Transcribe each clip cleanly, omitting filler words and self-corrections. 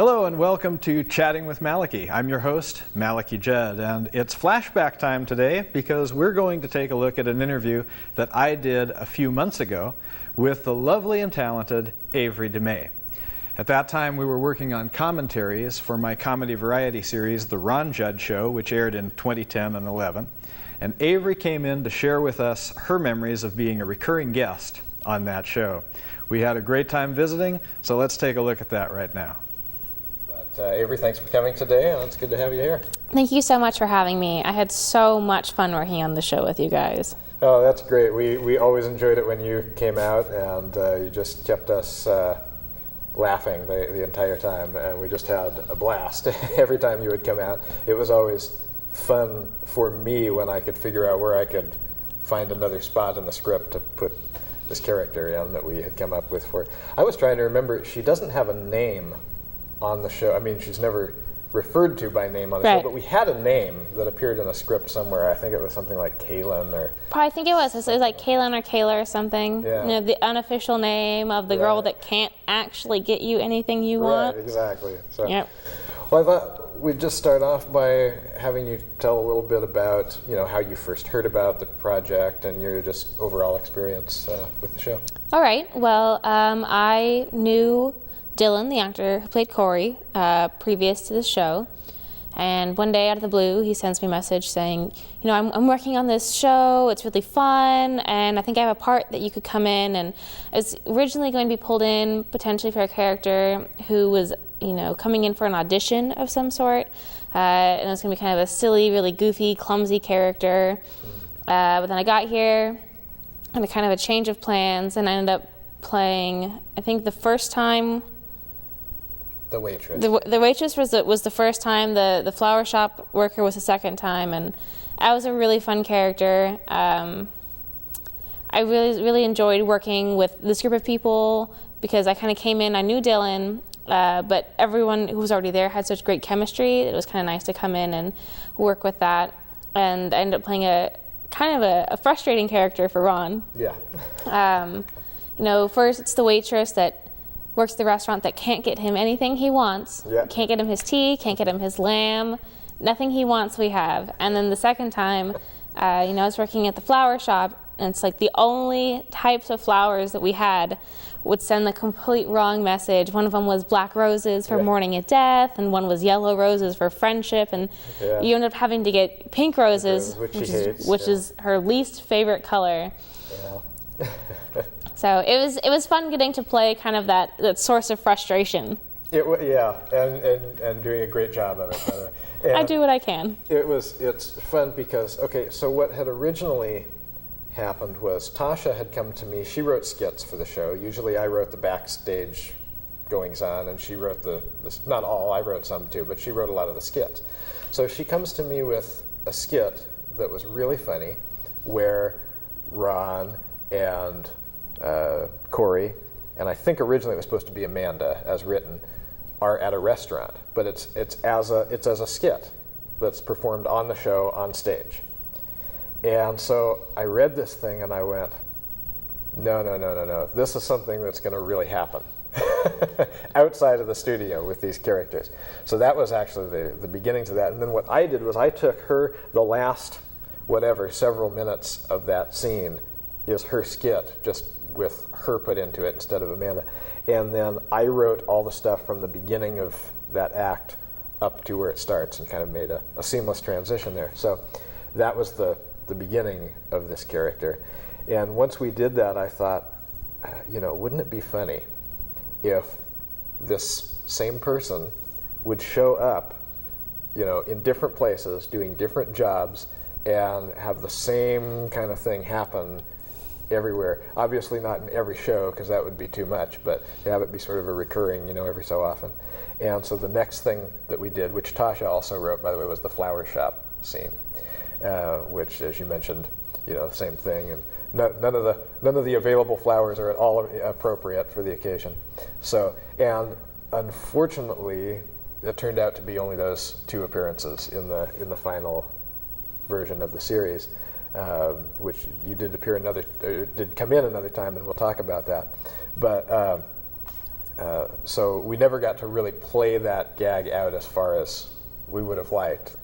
Hello and welcome to Chatting with Malachy. I'm your host, Malachy Judd, and it's flashback time today because we're going to take a look at an interview that I did a few months ago with the lovely and talented Avery DeMay. At that time, we were working on commentaries for my comedy variety series, The Ron Judd Show, which aired in 2010 and 11. And Avery came in to share with us her memories of being a recurring guest on that show. We had a great time visiting, so let's take a look at that right now. Avery, thanks for coming today, and it's good to have you here. Thank you so much for having me. I had so much fun working on the show with you guys. Oh, that's great. We always enjoyed it when you came out, and you just kept us laughing the entire time, and we just had a blast every time you would come out. It was always fun for me when I could figure out where I could find another spot in the script to put this character in that we had come up with for. I was trying to remember, she doesn't have a name on the show. I mean, she's never referred to by name on the show, but we had a name that appeared in a script somewhere. I think it was something like Kaylin or... I think it was. It was like Kaylin or Kayla or something. Yeah. You know, the unofficial name of the girl that can't actually get you anything you want. Right, exactly. So, yep. Well, I thought we'd just start off by having you tell a little bit about, you know, how you first heard about the project and your just overall experience with the show. All right. Well, I knew Dylan, the actor who played Corey, previous to the show, and one day out of the blue he sends me a message saying, you know, I'm working on this show, it's really fun, and I think I have a part that you could come in. And I was originally going to be pulled in potentially for a character who was, you know, coming in for an audition of some sort, and it was going to be kind of a silly, really goofy, clumsy character, but then I got here and a kind of a change of plans, and I ended up playing, I think the first time, The waitress. The waitress was the first time. The flower shop worker was the second time, and I was a really fun character. I really enjoyed working with this group of people because I kind of came in. I knew Dylan, but everyone who was already there had such great chemistry. It was kind of nice to come in and work with that, and I ended up playing a kind of a frustrating character for Ron. Yeah. You know, first it's the waitress that works the restaurant that can't get him anything he wants. Yeah. Can't get him his tea, can't get him his lamb, nothing he wants we have. And then the second time, you know, I was working at the flower shop, and it's like the only types of flowers that we had would send the complete wrong message. One of them was black roses for mourning at death, and one was yellow roses for friendship, and you end up having to get pink roses, which is her least favorite color. Yeah. So it was fun getting to play kind of that source of frustration. And doing a great job of it, by the way. And I do what I can. It's fun because, okay, so what had originally happened was Tasha had come to me. She wrote skits for the show. Usually I wrote the backstage goings on, and she wrote not all, I wrote some too, but she wrote a lot of the skits. So she comes to me with a skit that was really funny where Ron and Corey, and I think originally it was supposed to be Amanda, as written, are at a restaurant, but it's as a skit that's performed on the show on stage. And so I read this thing and I went, no, this is something that's going to really happen outside of the studio with these characters. So that was actually the beginning to that. And then what I did was I took the last several minutes of that scene is her skit, just with her put into it instead of Amanda. And then I wrote all the stuff from the beginning of that act up to where it starts and kind of made a seamless transition there. So that was the beginning of this character. And once we did that, I thought, you know, wouldn't it be funny if this same person would show up, you know, in different places, doing different jobs, and have the same kind of thing happen everywhere. Obviously not in every show, because that would be too much, but have it be sort of a recurring, you know, every so often. And so the next thing that we did, which Tasha also wrote, by the way, was the flower shop scene, which, as you mentioned, you know, same thing, and none of the available flowers are at all appropriate for the occasion. So, and unfortunately, it turned out to be only those two appearances in the final version of the series. Which you did come in another time, and we'll talk about that. But So we never got to really play that gag out as far as we would have liked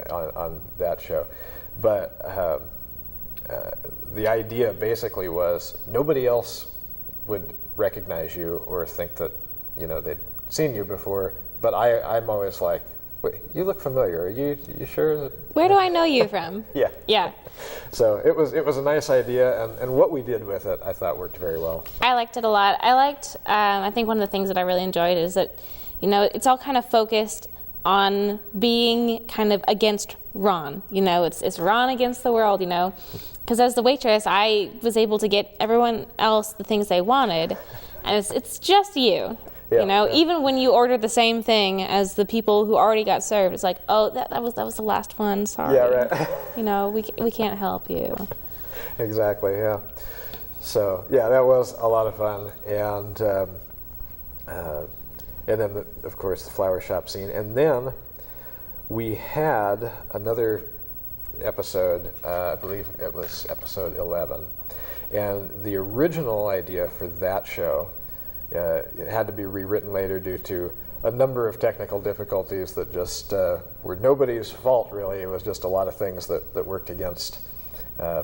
on that show. But the idea basically was nobody else would recognize you or think that, they'd seen you before. But I'm always like, wait, you look familiar. Are you sure that? Where do I know you from? Yeah. Yeah. So it was a nice idea, and what we did with it, I thought worked very well. I liked it a lot. I think one of the things that I really enjoyed is that, it's all kind of focused on being kind of against Ron. It's Ron against the world, Because as the waitress, I was able to get everyone else the things they wanted, and it's just you. Yeah, Even when you order the same thing as the people who already got served, it's like, oh, that was the last one. Sorry. Yeah, right. We can't help you. Exactly. Yeah. So yeah, that was a lot of fun, and then of course the flower shop scene, and then we had another episode. I believe it was episode 11, and the original idea for that show. It had to be rewritten later due to a number of technical difficulties that just were nobody's fault, really. It was just a lot of things that worked against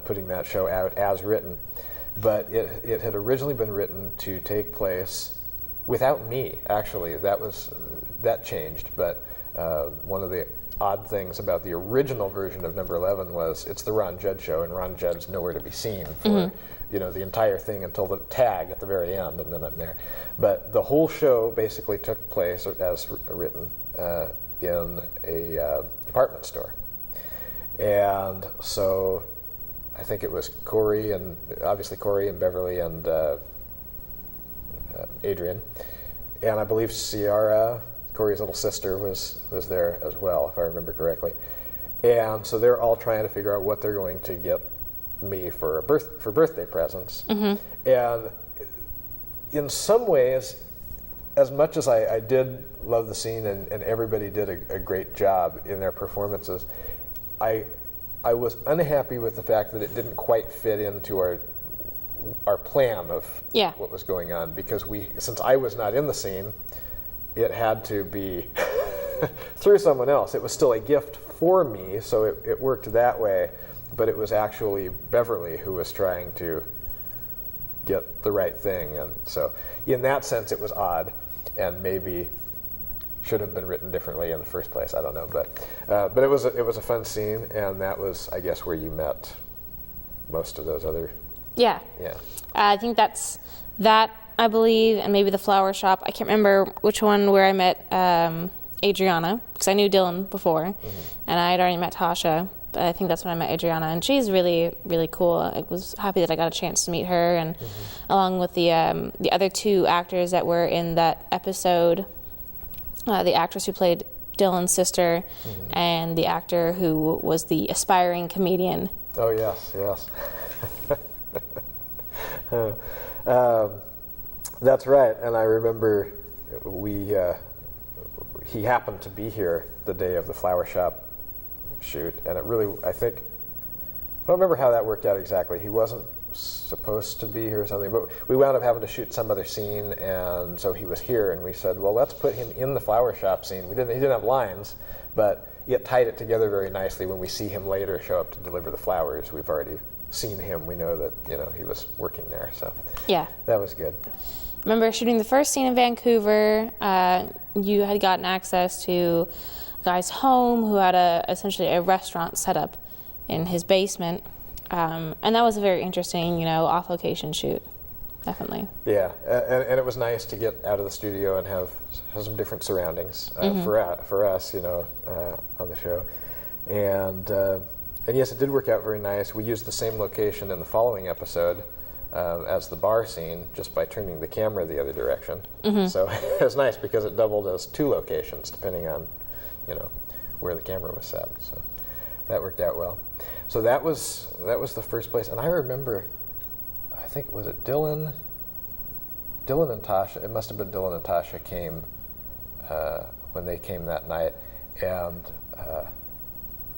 putting that show out as written. But it had originally been written to take place without me, actually. That changed, but one of the odd things about the original version of number 11 was it's the Ron Judd Show, and Ron Judd's nowhere to be seen for the entire thing until the tag at the very end, and then I'm there. But the whole show basically took place as written in a department store, and so I think it was Corey and Beverly and Adrian, and I believe Ciara, Corey's little sister, was there as well, if I remember correctly. And so they're all trying to figure out what they're going to get me for birthday presents. And in some ways, as much as I did love the scene and everybody did a great job in their performances, I was unhappy with the fact that it didn't quite fit into our plan of what was going on, because since I was not in the scene, it had to be through someone else. It was still a gift for me, so it worked that way, but it was actually Beverly who was trying to get the right thing, and so in that sense it was odd, and maybe should have been written differently in the first place. I don't know, but it was a fun scene, and that was, I guess, where you met most of those other. Yeah. I think that's that, I believe, and maybe the flower shop. I can't remember which one where I met Adriana, because I knew Dylan before, and I had already met Tasha. But I think that's when I met Adriana, and she's really, really cool. I was happy that I got a chance to meet her, and along with the other two actors that were in that episode, the actress who played Dylan's sister, and the actor who was the aspiring comedian. Oh yes. That's right, and I remember he happened to be here the day of the flower shop shoot, and it really, I don't remember how that worked out exactly. He wasn't supposed to be here or something, but we wound up having to shoot some other scene, and so he was here, and we said, well, let's put him in the flower shop scene. He didn't have lines, but it tied it together very nicely. When we see him later show up to deliver the flowers, we've already seen him. We know that he was working there, so yeah, that was good. I remember shooting the first scene in Vancouver. You had gotten access to a guy's home who had essentially a restaurant set up in his basement, and that was a very interesting, off-location shoot, definitely. Yeah, and it was nice to get out of the studio and have some different surroundings for us, on the show, and yes, it did work out very nice. We used the same location in the following episode as the bar scene, just by turning the camera the other direction. So it was nice because it doubled as two locations depending on, where the camera was set. So that worked out well. So that was the first place, and I remember, I think, was it Dylan and Tasha? It must have been Dylan and Tasha came when they came that night, and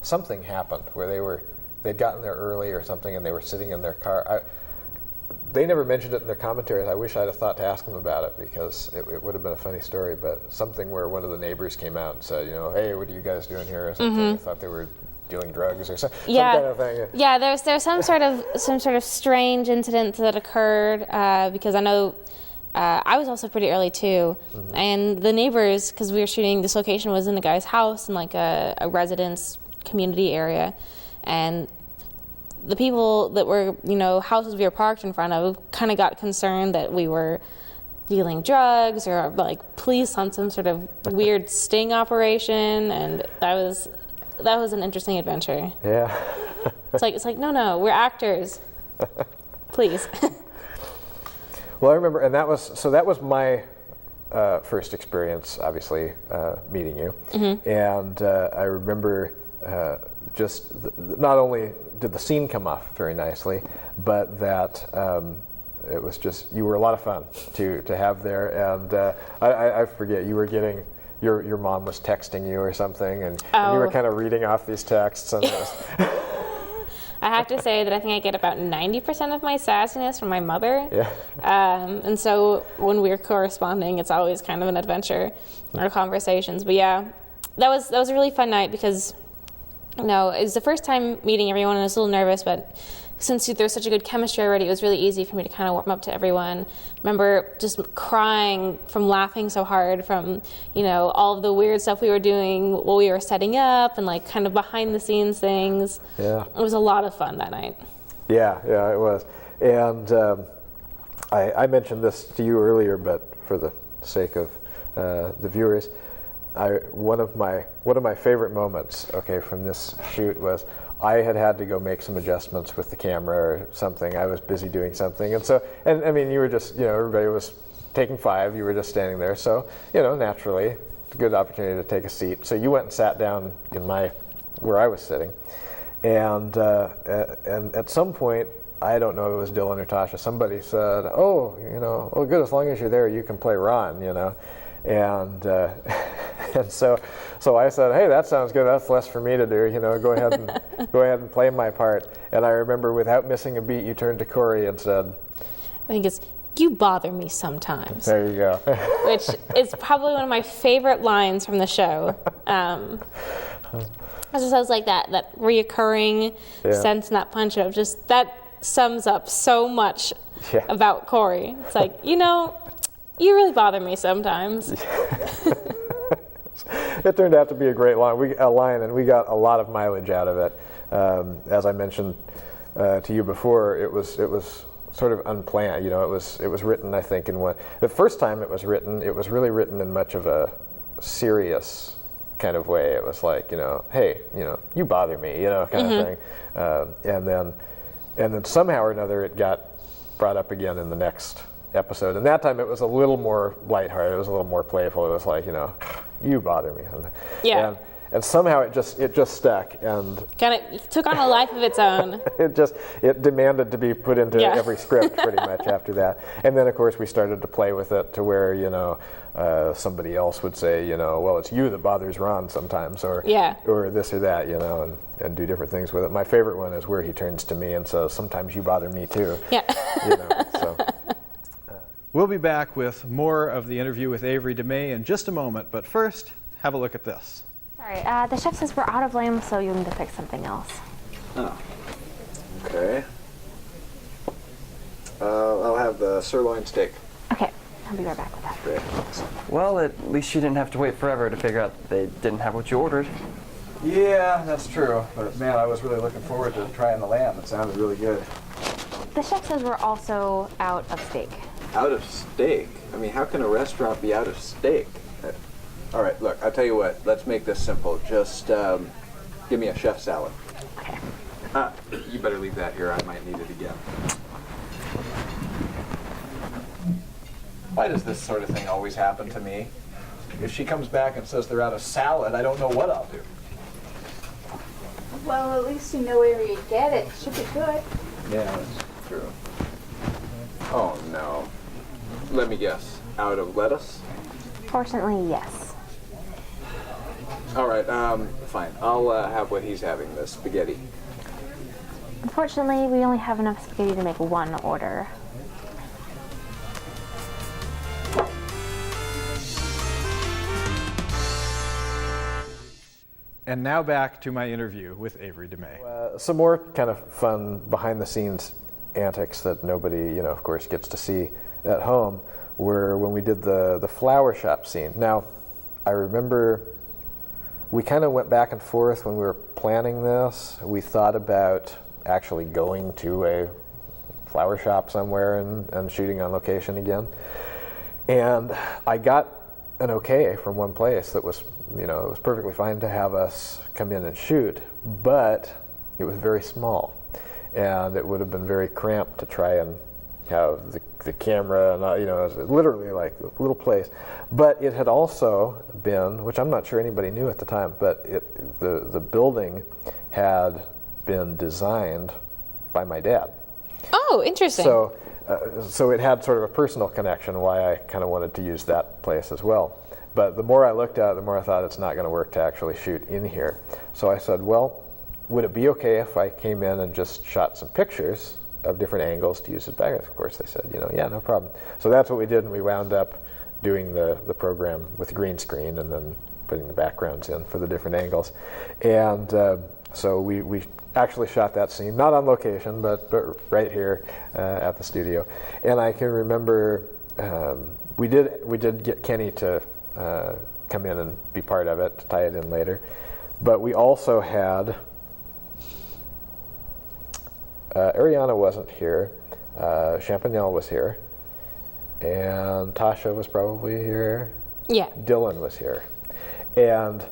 something happened where they'd gotten there early or something, and they were sitting in their car. they never mentioned it in their commentaries. I wish I'd have thought to ask them about it because it would have been a funny story. But something where one of the neighbors came out and said, hey, what are you guys doing here? Or something. I thought they were dealing drugs or some kind of thing. Yeah, there's some sort of strange incident that occurred because I know I was also pretty early too, and the neighbors, because we were shooting, this location was in the guy's house in like a residence community area, and the people that were, houses we were parked in front of kind of got concerned that we were dealing drugs or like police on some sort of weird sting operation, and that was an interesting adventure. Yeah. It's like no, we're actors. Please. Well, I remember, and that was my first experience, obviously, meeting you. And I remember not only did the scene come off very nicely, but that it was just, you were a lot of fun to have there. And I forget, you were getting, your mom was texting you or something, and you were kind of reading off these texts. And I have to say that I think I get about 90% of my sassiness from my mother. Yeah. And so when we're corresponding, it's always kind of an adventure, our conversations. But yeah, that was a really fun night because, it was the first time meeting everyone, and I was a little nervous, but since there was such a good chemistry already, it was really easy for me to kind of warm up to everyone. I remember just crying from laughing so hard from, all of the weird stuff we were doing while we were setting up and like kind of behind the scenes things. Yeah. It was a lot of fun that night. Yeah, it was. And I mentioned this to you earlier, but for the sake of the viewers, one of my favorite moments, from this shoot was I had to go make some adjustments with the camera or something. I was busy doing something, and I mean, you were just, everybody was taking 5. You were just standing there, so naturally, it's a good opportunity to take a seat. So you went and sat down in where I was sitting, and at some point, I don't know if it was Dylan or Tasha, somebody said, "Oh, good. As long as you're there, you can play Ron," and. And so I said, "Hey, that sounds good. That's less for me to do. Go ahead and play my part." And I remember, without missing a beat, you turned to Corey and said, I think it's, "You bother me sometimes." There you go. Which is probably one of my favorite lines from the show. It's just like that reoccurring sense in that punch of just that sums up so much about Corey. It's like, you really bother me sometimes. It turned out to be a great line, and we got a lot of mileage out of it. As I mentioned to you before, it was sort of unplanned. It was written, I think, the first time it was really written in much of a serious kind of way. It was like, hey, you bother me, kind of thing. And then somehow or another it got brought up again in the next episode, and that time it was a little more lighthearted. It was a little more playful. It was like, you bother me. Yeah. And somehow it just stuck, and kind of took on a life of its own. it demanded to be put into every script pretty much after that. And then of course we started to play with it to where somebody else would say, well, it's you that bothers Ron sometimes, or this or that, and do different things with it. My favorite one is where he turns to me and says, "Sometimes you bother me too." Yeah. So. We'll be back with more of the interview with Avery DeMay in just a moment, but first, have a look at this. Sorry, the chef says we're out of lamb, so you'll need to pick something else. Oh, okay. I'll have the sirloin steak. Okay, I'll be right back with that. Great. Well, at least you didn't have to wait forever to figure out that they didn't have what you ordered. Yeah, that's true. But man, I was really looking forward to trying the lamb. It sounded really good. The chef says we're also out of steak. Out of steak? I mean, how can a restaurant be out of steak? All right, look, I'll tell you what. Let's make this simple. Just give me a chef salad. Okay. You better leave that here. I might need it again. Why does this sort of thing always happen to me? If she comes back and says they're out of salad, I don't know what I'll do. Well, at least you know where you get it. Should be good. Yeah, that's true. Oh, no. Let me guess. Out of lettuce? Fortunately, yes. All right, fine. I'll have what he's having, the spaghetti. Unfortunately, we only have enough spaghetti to make one order. And now back to my interview with Avery DeMay. Some more kind of fun behind-the-scenes antics that nobody, of course, gets to see at home were when we did the flower shop scene. Now, I remember we kind of went back and forth when we were planning this. We thought about actually going to a flower shop somewhere and shooting on location again. And I got an okay from one place that was, it was perfectly fine to have us come in and shoot, but it was very small. And it would have been very cramped to try and have the camera, and it was literally like a little place. But it had also been, which I'm not sure anybody knew at the time, but the building had been designed by my dad. Oh, interesting. So it had sort of a personal connection why I kind of wanted to use that place as well. But the more I looked at it, the more I thought it's not going to work to actually shoot in here. So I said, well, would it be okay if I came in and just shot some pictures of different angles to use as backgrounds? Of course, they said, yeah, no problem. So that's what we did, and we wound up doing the program with green screen and then putting the backgrounds in for the different angles. And so we actually shot that scene, not on location, but right here at the studio. And I can remember we did get Kenny to come in and be part of it, to tie it in later. But we also had Ariana wasn't here, Champanel was here, and Tasha was probably here. Yeah. Dylan was here. And,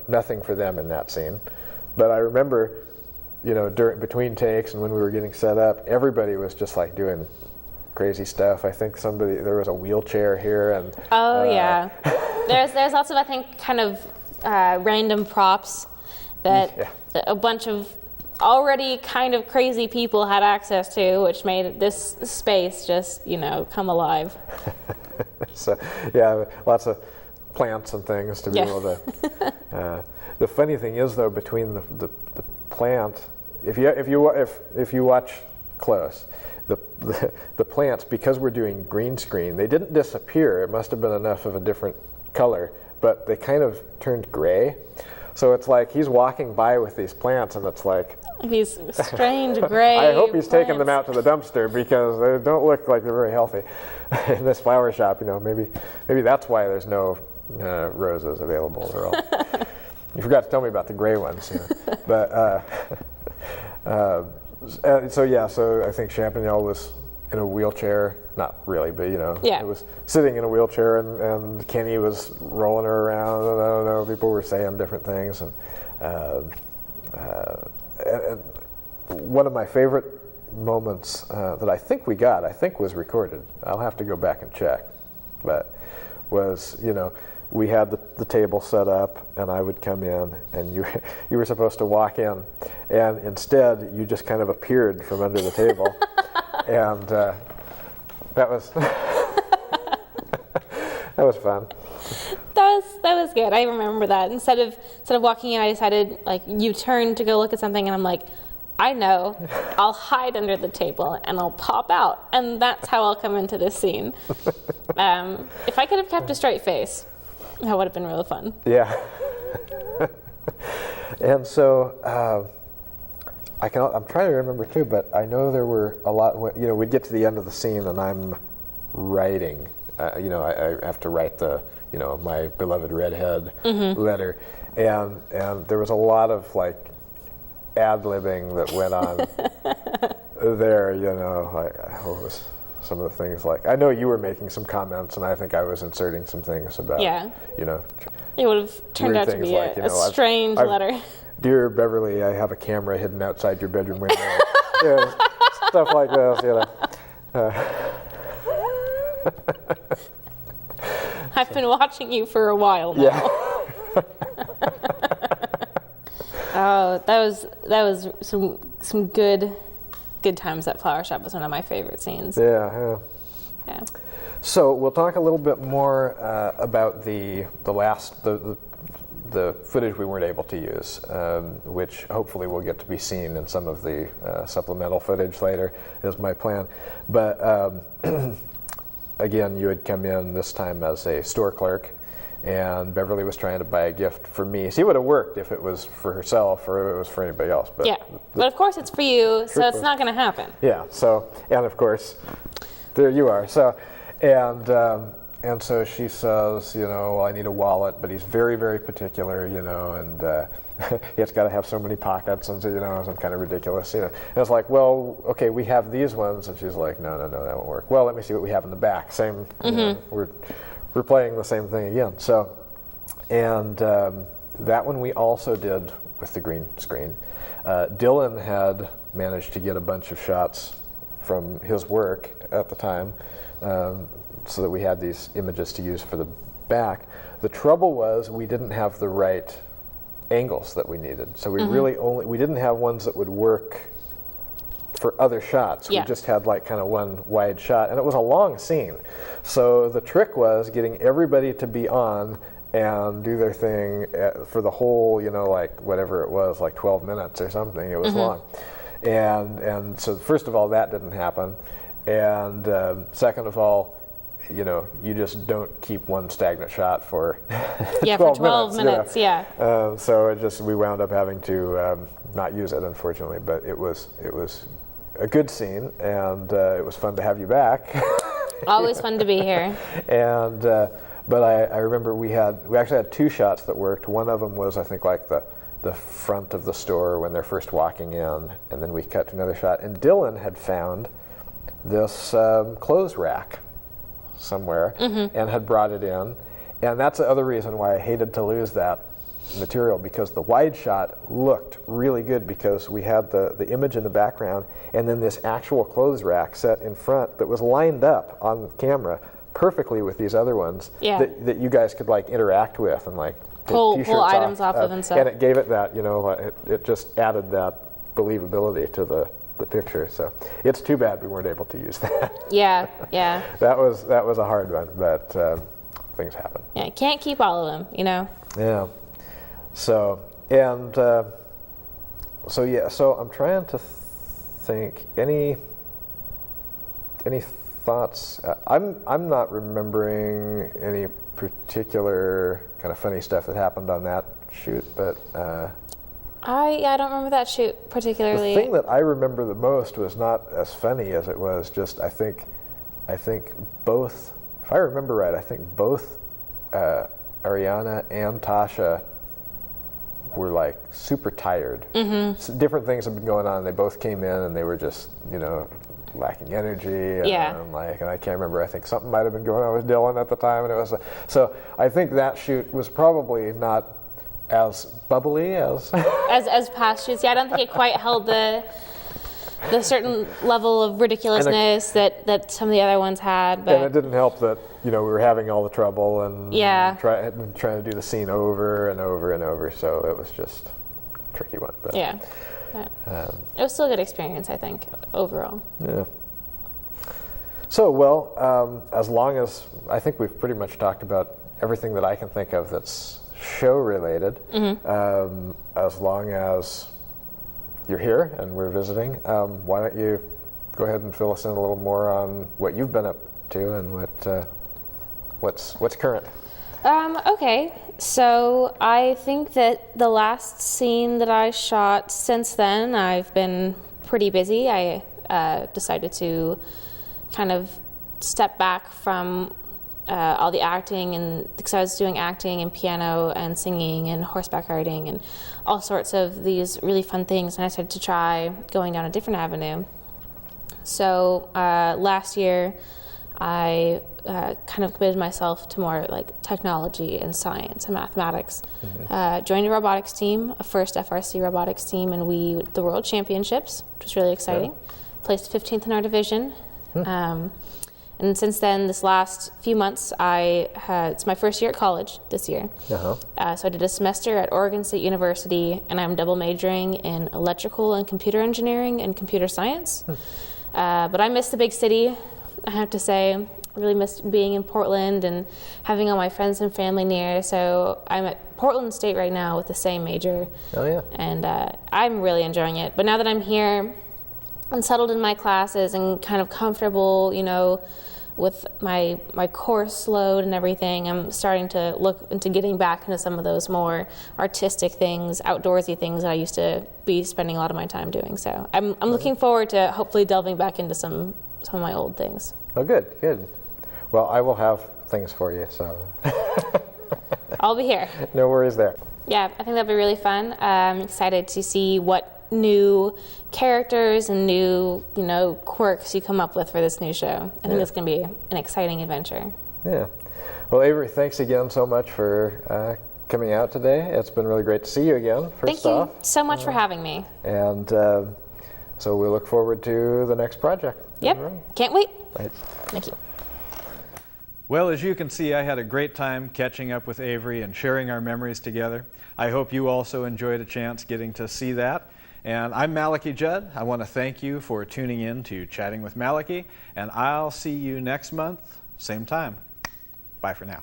nothing for them in that scene. But I remember, between takes and when we were getting set up, everybody was just like doing crazy stuff. I think there was a wheelchair here, and yeah. There's lots of, I think, kind of random props that a bunch of already kind of crazy people had access to, which made this space just, come alive. So, yeah, lots of plants and things to be able to. The funny thing is, though, between the plant, if you watch close, the plants, because we're doing green screen, they didn't disappear. It must have been enough of a different color, but they kind of turned gray. So it's like he's walking by with these plants, and it's like these strange gray. I hope he's plants. taking them out to the dumpster because they don't look like they're very healthy in this flower shop. Maybe that's why there's no roses available. They're all. You forgot to tell me about the gray ones. But so I think Champanel was in a wheelchair. Not really, but it was sitting in a wheelchair, and Kenny was rolling her around. And I don't know, people were saying different things, and one of my favorite moments that I think was recorded. I'll have to go back and check, but was we had the table set up, and I would come in, and you were supposed to walk in, and instead you just kind of appeared from under the table, and that was that was fun. That was good. I remember that. Instead of walking in, I decided you turned to go look at something, and I'm like, I know, I'll hide under the table and I'll pop out, and that's how I'll come into this scene. If I could have kept a straight face, that would have been really fun. Yeah. And so I'm trying to remember too, but I know there were a lot. We'd get to the end of the scene, and I'm writing. I have to write the my beloved redhead letter, and there was a lot of ad-libbing that went on there. What was some of the things I know you were making some comments, and I think I was inserting some things about it would have turned out to be a strange letter. Dear Beverly, I have a camera hidden outside your bedroom window. Stuff like this, I've been watching you for a while now. Yeah. Oh, that was some good times. That flower shop was one of my favorite scenes. Yeah. So we'll talk a little bit more about the footage we weren't able to use, which hopefully will get to be seen in some of the supplemental footage later, is my plan. But again, you had come in this time as a store clerk, And Beverly was trying to buy a gift for me. See, it would have worked if it was for herself or if it was for anybody else. But Yeah, but of course it's for you, so it's not going to happen. yeah. So, and of course, there you are. So, and so she says, well, I need a wallet, but he's very, very particular, and it's got to have so many pockets, and so, some kind of ridiculous, And it's like, well, okay, we have these ones, and she's like, no, that won't work. Well, let me see what we have in the back. Same, we're playing the same thing again. So, and that one we also did with the green screen. Dylan had managed to get a bunch of shots from his work at the time, so that we had these images to use for the back. The trouble was we didn't have the right angles that we needed. So we we didn't have ones that would work for other shots. Yeah. We just had like kind of one wide shot, and it was a long scene. So the trick was getting everybody to be on and do their thing for the whole, like whatever it was, like 12 minutes or something. It was long. And so first of all, that didn't happen. And second of all, you just don't keep one stagnant shot for 12 minutes. So we wound up having to not use it, unfortunately. But it was a good scene, and it was fun to have you back. Always fun to be here. And but I remember we actually had two shots that worked. One of them was, I think, like the front of the store when they're first walking in, and then we cut to another shot. And Dylan had found this clothes rack somewhere and had brought it in, and that's the other reason why I hated to lose that material, because the wide shot looked really good because we had the image in the background and then this actual clothes rack set in front that was lined up on camera perfectly with these other ones that you guys could like interact with and like pull items off of and stuff. And it gave it that, it just added that believability to the picture. So it's too bad we weren't able to use that. Yeah. That was a hard one, but things happen. Yeah, you can't keep all of them, Yeah. So so I'm trying to think any thoughts. I'm not remembering any particular kind of funny stuff that happened on that shoot, but I don't remember that shoot particularly. The thing that I remember the most was not as funny as it was just I think both, if I remember right, I think both Ariana and Tasha were like super tired. So different things have been going on. They both came in and they were just, lacking energy. And I can't remember. I think something might have been going on with Dylan at the time, and it was so. I think that shoot was probably not as bubbly as as past shoots. Yeah, I don't think it quite held the certain level of ridiculousness that some of the other ones had. But and it didn't help that we were having all the trouble and trying to do the scene over and over and over. So it was just a tricky one. But, it was still a good experience, I think, overall. Yeah. So as long as I think we've pretty much talked about everything that I can think of that's show related, as long as you're here and we're visiting, why don't you go ahead and fill us in a little more on what you've been up to and what's current? Okay, so I think that the last scene that I shot since then, I've been pretty busy. I decided to kind of step back from all the acting, and because I was doing acting and piano and singing and horseback riding and all sorts of these really fun things, and I decided to try going down a different avenue. So last year I kind of committed myself to more like technology and science and mathematics. Joined a robotics team, a first FRC robotics team, and we went to the World Championships, which was really exciting. Placed 15th in our division. And since then, this last few months, it's my first year at college this year. So I did a semester at Oregon State University, and I'm double majoring in electrical and computer engineering and computer science. But I miss the big city, I have to say. I really miss being in Portland and having all my friends and family near. So I'm at Portland State right now with the same major. And I'm really enjoying it. But now that I'm here and settled in my classes and kind of comfortable, with my course load and everything, I'm starting to look into getting back into some of those more artistic things, outdoorsy things that I used to be spending a lot of my time doing. So I'm looking forward to hopefully delving back into some of my old things. Oh, good, good. Well, I will have things for you, so. I'll be here. No worries there. Yeah, I think that'll be really fun. I'm excited to see what new characters and new, quirks you come up with for this new show. I think it's going to be an exciting adventure. Yeah. Well, Avery, thanks again so much for coming out today. It's been really great to see you again, first off. Thank you so much for having me. And so we look forward to the next project. Yep. Right. Can't wait. Right. Thank you. Well, as you can see, I had a great time catching up with Avery and sharing our memories together. I hope you also enjoyed a chance getting to see that. And I'm Malachy Judd. I want to thank you for tuning in to Chatting with Malachy, and I'll see you next month, same time. Bye for now.